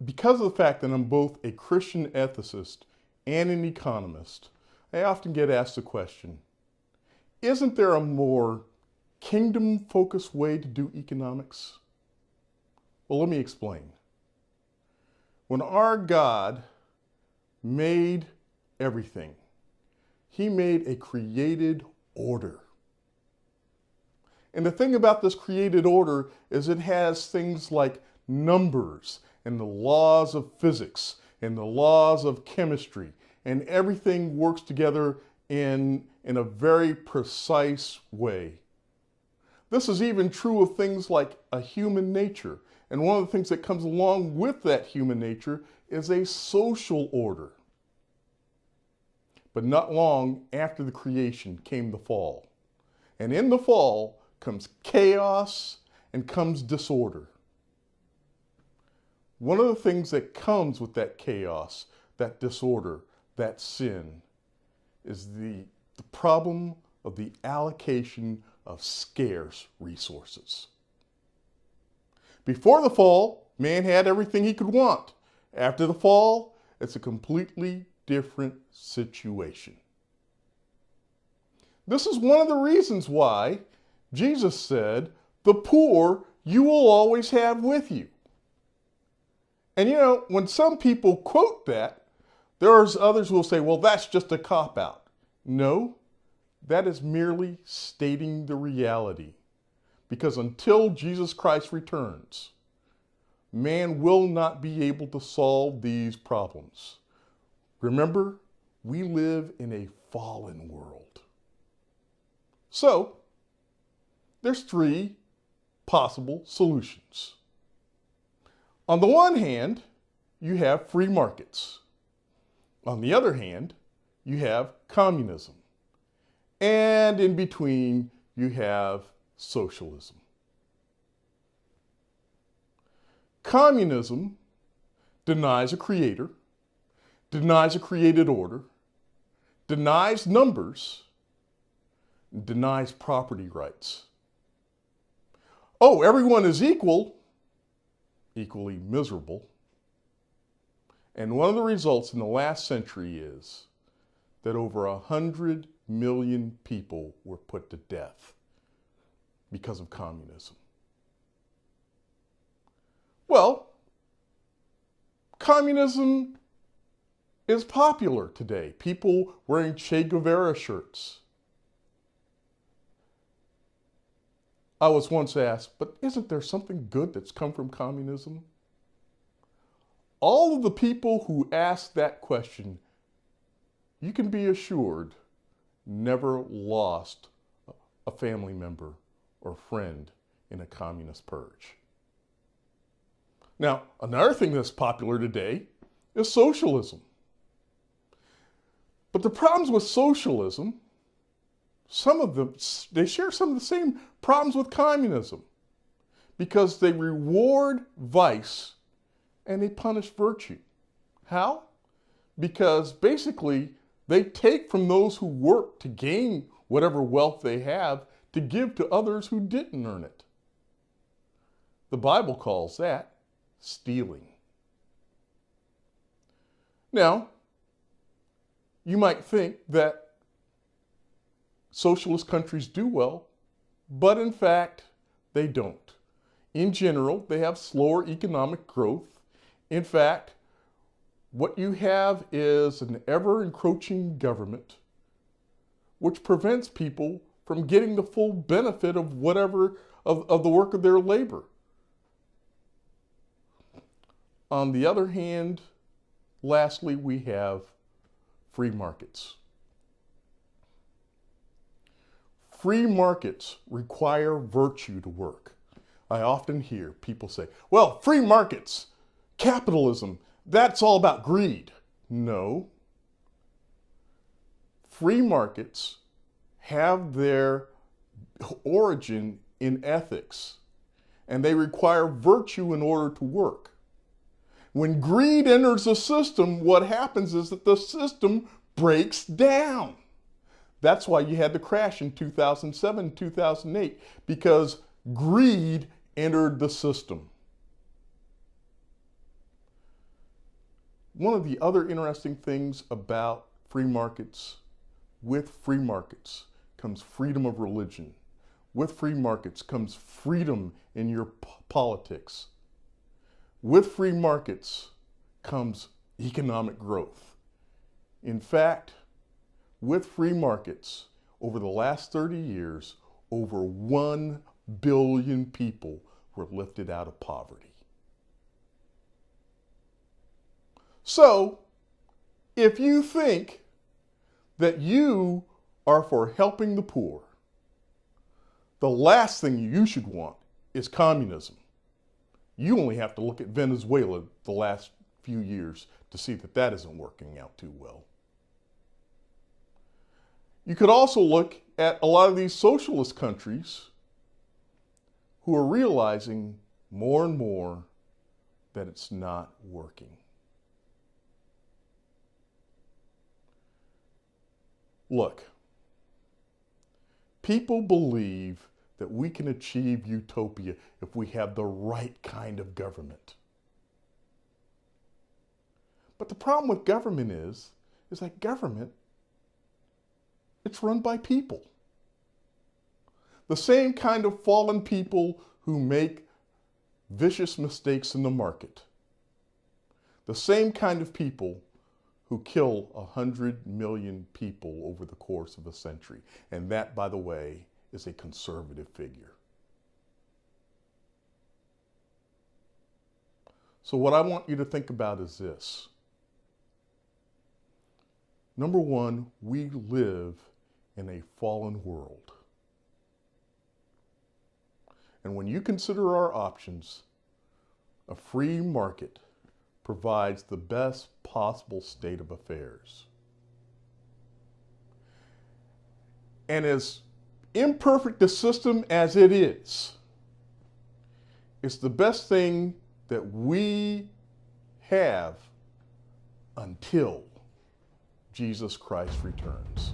because of the fact that I'm both a Christian ethicist and an economist, I often get asked the question, isn't there a more kingdom-focused way to do economics? Well, let me explain. When our God made everything, he made a created order. And the thing about this created order is it has things like numbers and the laws of physics and the laws of chemistry, and everything works together in a very precise way. This is even true of things like a human nature. And one of the things that comes along with that human nature is a social order. But not long after the creation came the fall. And in the fall comes chaos and comes disorder. One of the things that comes with that chaos, that disorder, that sin, is the problem of the allocation of scarce resources. Before the fall, man had everything he could want. After the fall, it's a completely different situation. This is one of the reasons why Jesus said, "The poor you will always have with you." And you know, when some people quote that, there's others who will say, well, that's just a cop-out. No, that is merely stating the reality. Because until Jesus Christ returns, man will not be able to solve these problems. Remember, we live in a fallen world. So, there's three possible solutions. On the one hand, you have free markets. On the other hand, you have communism. And in between, you have socialism. Communism denies a creator, denies a created order, denies numbers, and denies property rights. Oh, everyone is equally miserable. And one of the results in the last century is that over 100 million people were put to death because of communism. Well, communism is popular today. People wearing Che Guevara shirts. I was once asked, but isn't there something good that's come from communism? All of the people who asked that question, you can be assured, never lost a family member or friend in a communist purge. Now, another thing that's popular today is socialism. But the problems with socialism, some of them, they share some of the same problems with communism because they reward vice and they punish virtue. How? Because basically they take from those who work to gain whatever wealth they have to give to others who didn't earn it. The Bible calls that stealing. Now, you might think that socialist countries do well, but in fact, they don't. In general, they have slower economic growth. In fact, what you have is an ever-encroaching government which prevents people from getting the full benefit of whatever of the work of their labor. On the other hand, lastly, we have free markets. Free markets require virtue to work. I often hear people say, well, free markets, capitalism, that's all about greed. No. Free markets have their origin in ethics, and they require virtue in order to work. When greed enters the system, what happens is that the system breaks down. That's why you had the crash in 2007, 2008, because greed entered the system. One of the other interesting things about free markets, with free markets comes freedom of religion. With free markets comes freedom in your politics. With free markets comes economic growth. In fact, with free markets, over the last 30 years, over 1 billion people were lifted out of poverty. So, if you think that you are for helping the poor, the last thing you should want is communism. You only have to look at Venezuela the last few years to see that that isn't working out too well. You could also look at a lot of these socialist countries who are realizing more and more that it's not working. Look, people believe that we can achieve utopia if we have the right kind of government. But the problem with government is that government, it's run by people. The same kind of fallen people who make vicious mistakes in the market. The same kind of people who kill 100 million people over the course of a century. And that, by the way, is a conservative figure. So what I want you to think about is this. Number one, we live in a fallen world. And when you consider our options, a free market provides the best possible state of affairs. And as imperfect a system as it is, it's the best thing that we have until Jesus Christ returns.